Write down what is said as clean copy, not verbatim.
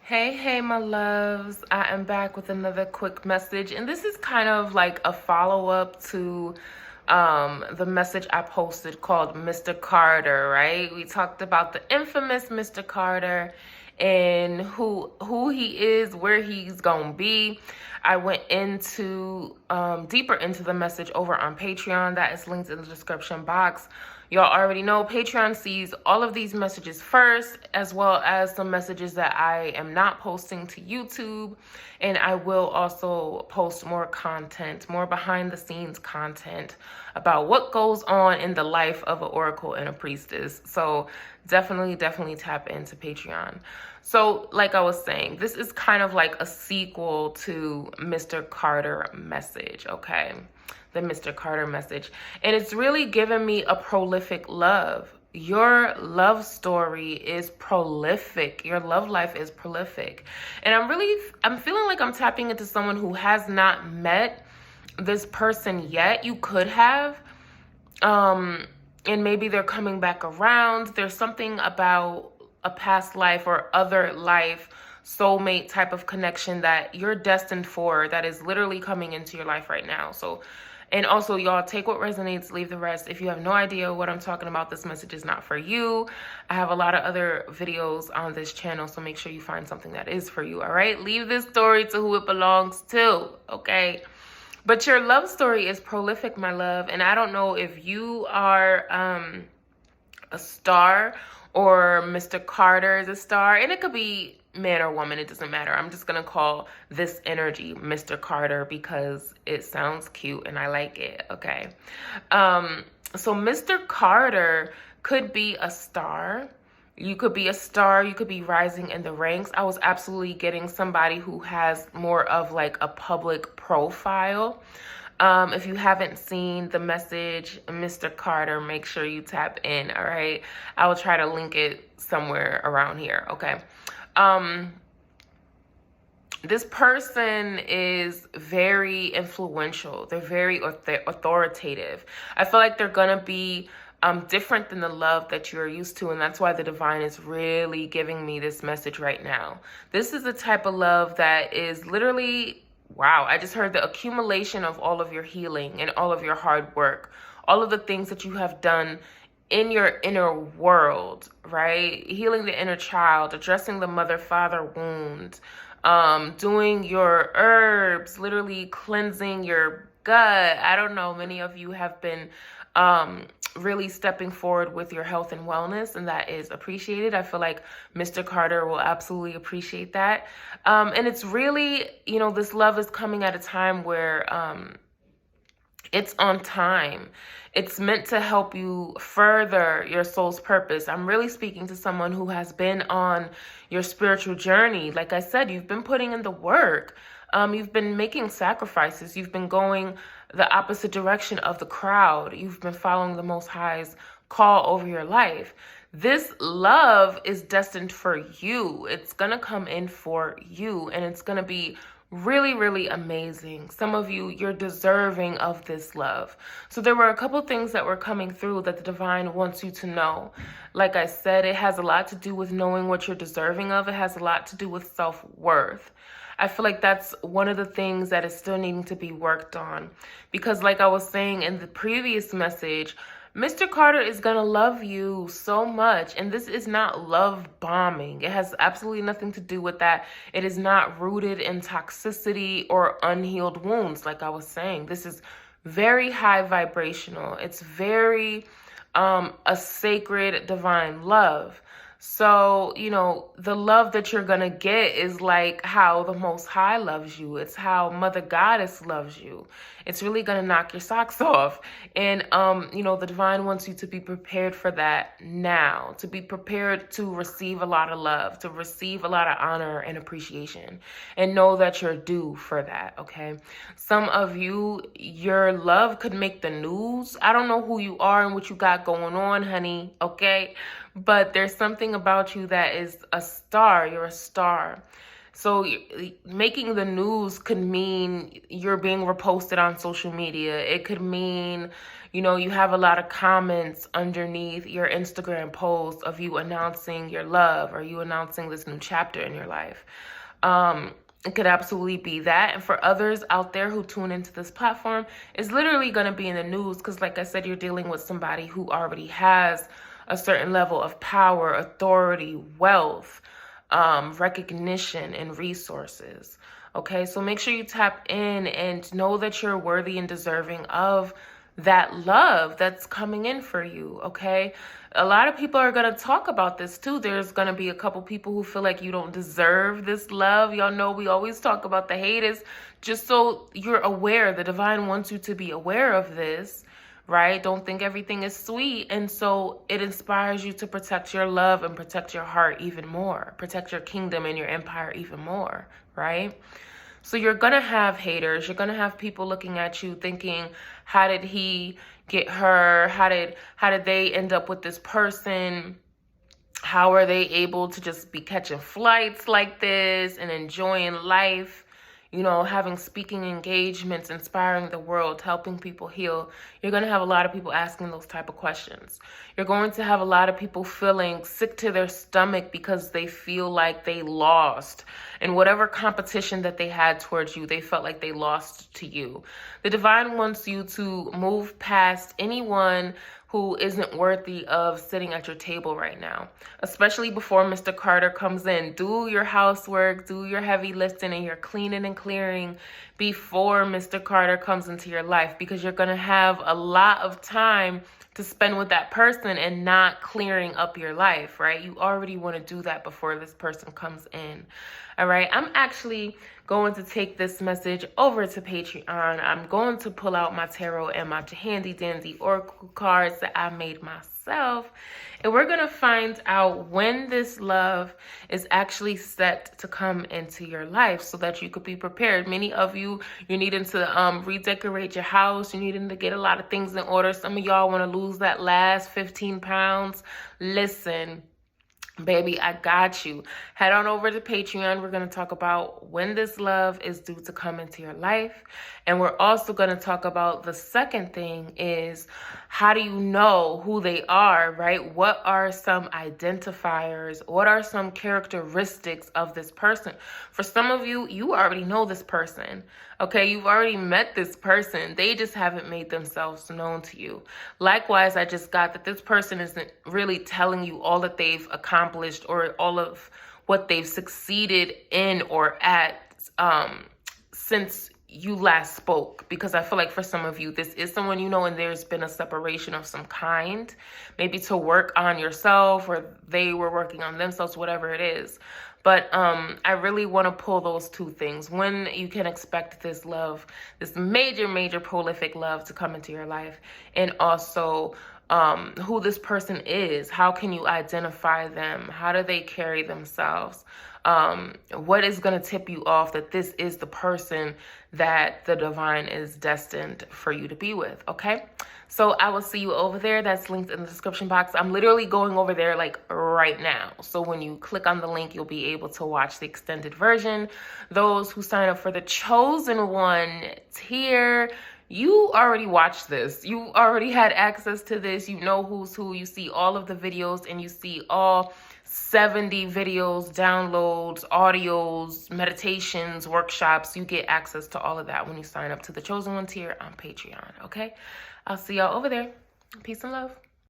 Hey, my loves. I am back with another quick message, and this is kind of like a follow-up to the message I posted called Mr. Carter, right? We talked about the infamous Mr. Carter and who he is, where he's gonna be. I went into deeper into the message over on Patreon. That is linked in the description box. Y'all already know Patreon sees all of these messages first, as well as some messages that I am not posting to YouTube. And I will also post more content, more behind the scenes content about what goes on in the life of an oracle and a priestess. So definitely tap into Patreon. So like I was saying, this is kind of like a sequel to Mr. Carter message, okay? The Mr. Carter message. And it's really given me a prolific love. Your love story is prolific. Your love life is prolific. And I'm feeling like I'm tapping into someone who has not met this person yet. You could have. And maybe they're coming back around. There's something about a past life or other life soulmate type of connection that you're destined for, that is literally coming into your life right now. So, and also, y'all, take what resonates, leave the rest. If you have no idea what I'm talking about, this message is not for you. I have a lot of other videos on this channel, so make sure you find something that is for you, all right? Leave this story to who it belongs to, okay? But your love story is prolific, my love, and I don't know if you are a star or Mr. Carter is a star, and it could be man or woman, it doesn't matter. I'm just gonna call this energy Mr. Carter because it sounds cute and I like it, okay? So Mr. Carter could be a star. You could be a star, you could be rising in the ranks. I was absolutely getting somebody who has more of like a public profile. If you haven't seen the message, Mr. Carter, make sure you tap in, all right? I will try to link it somewhere around here, okay? This person is very influential. They're very authoritative. I feel like they're gonna be different than the love that you're used to, and that's why the divine is really giving me this message right now. This is the type of love that is literally, wow, I just heard the accumulation of all of your healing and all of your hard work, all of the things that you have done in your inner world, right? Healing the inner child, addressing the mother-father wound, doing your herbs, literally cleansing your gut. I don't know, many of you have been really stepping forward with your health and wellness, and that is appreciated. I feel like Mr. Carter will absolutely appreciate that. And it's really, you know, this love is coming at a time where it's on time. It's meant to help you further your soul's purpose. I'm really speaking to someone who has been on your spiritual journey. Like I said, you've been putting in the work. You've been making sacrifices. You've been going the opposite direction of the crowd. You've been following the Most High's call over your life. This love is destined for you. It's going to come in for you, and it's going to be really amazing. Some of you, you're deserving of this love. So there were a couple things that were coming through that the divine wants you to know. Like I said, it has a lot to do with knowing what you're deserving of. It has a lot to do with self-worth. I feel like that's one of the things that is still needing to be worked on, because like I was saying in the previous message, Mr. Carter is going to love you so much. And this is not love bombing. It has absolutely nothing to do with that. It is not rooted in toxicity or unhealed wounds. Like I was saying, this is very high vibrational. It's very a sacred divine love. So, you know, the love that you're going to get is like how the Most High loves you. It's how Mother Goddess loves you. It's really going to knock your socks off. And, you know, the divine wants you to be prepared for that now, to be prepared to receive a lot of love, to receive a lot of honor and appreciation, and know that you're due for that, okay? Some of you, your love could make the news. I don't know who you are and what you got going on, honey, okay? But there's something about you that is a star. You're a star. So making the news could mean you're being reposted on social media. It could mean, you know, you have a lot of comments underneath your Instagram post of you announcing your love or you announcing this new chapter in your life. It could absolutely be that. And for others out there who tune into this platform, it's literally going to be in the news because, like I said, you're dealing with somebody who already has a certain level of power, authority, wealth, recognition, and resources. Okay, so make sure you tap in and know that you're worthy and deserving of that love that's coming in for you. Okay, a lot of people are going to talk about this too. There's going to be a couple people who feel like you don't deserve this love. Y'all know we always talk about the haters, just so you're aware. The divine wants you to be aware of this, right? Don't think everything is sweet. And so it inspires you to protect your love and protect your heart even more, protect your kingdom and your empire even more, right? So you're going to have haters. You're going to have people looking at you thinking, how did he get her? How did they end up with this person? How are they able to just be catching flights like this and enjoying life? You know, having speaking engagements, inspiring the world, helping people heal. You're going to have a lot of people asking those type of questions. You're going to have a lot of people feeling sick to their stomach because they feel like they lost. In whatever competition that they had towards you, they felt like they lost to you. The divine wants you to move past anyone who isn't worthy of sitting at your table right now, especially before Mr. Carter comes in. Do your housework, do your heavy lifting, and your cleaning and clearing before Mr. Carter comes into your life, because you're going to have a lot of time to spend with that person and not clearing up your life, right? You already want to do that before this person comes in. All right, I'm actually going to take this message over to Patreon. I'm going to pull out my tarot and my handy dandy oracle cards that I made myself. And we're going to find out when this love is actually set to come into your life so that you could be prepared. Many of you, you're needing to redecorate your house. You're needing to get a lot of things in order. Some of y'all want to lose that last 15 pounds. Listen, baby, I got you. Head on over to Patreon. We're going to talk about when this love is due to come into your life. And we're also going to talk about the second thing is, how do you know who they are, right? What are some identifiers? What are some characteristics of this person? For some of you, you already know this person. Okay, you've already met this person. They just haven't made themselves known to you. Likewise, I just got that this person isn't really telling you all that they've accomplished or all of what they've succeeded in or at since you last spoke. Because I feel like for some of you, this is someone you know and there's been a separation of some kind, maybe to work on yourself or they were working on themselves, whatever it is. But I really want to pull those two things. When you can expect this love, this major, major prolific love to come into your life, and also who this person is. How can you identify them? How do they carry themselves? What is going to tip you off that this is the person that the divine is destined for you to be with? Okay, so I will see you over there. That's linked in the description box. I'm literally going over there like right now. So when you click on the link, you'll be able to watch the extended version. Those who sign up for the chosen one tier, you already watched this. You already had access to this. You know who's who. You see all of the videos and you see all 70 videos, downloads, audios, meditations, workshops. You get access to all of that when you sign up to the chosen one tier on Patreon. Okay, I'll see y'all over there. Peace and love.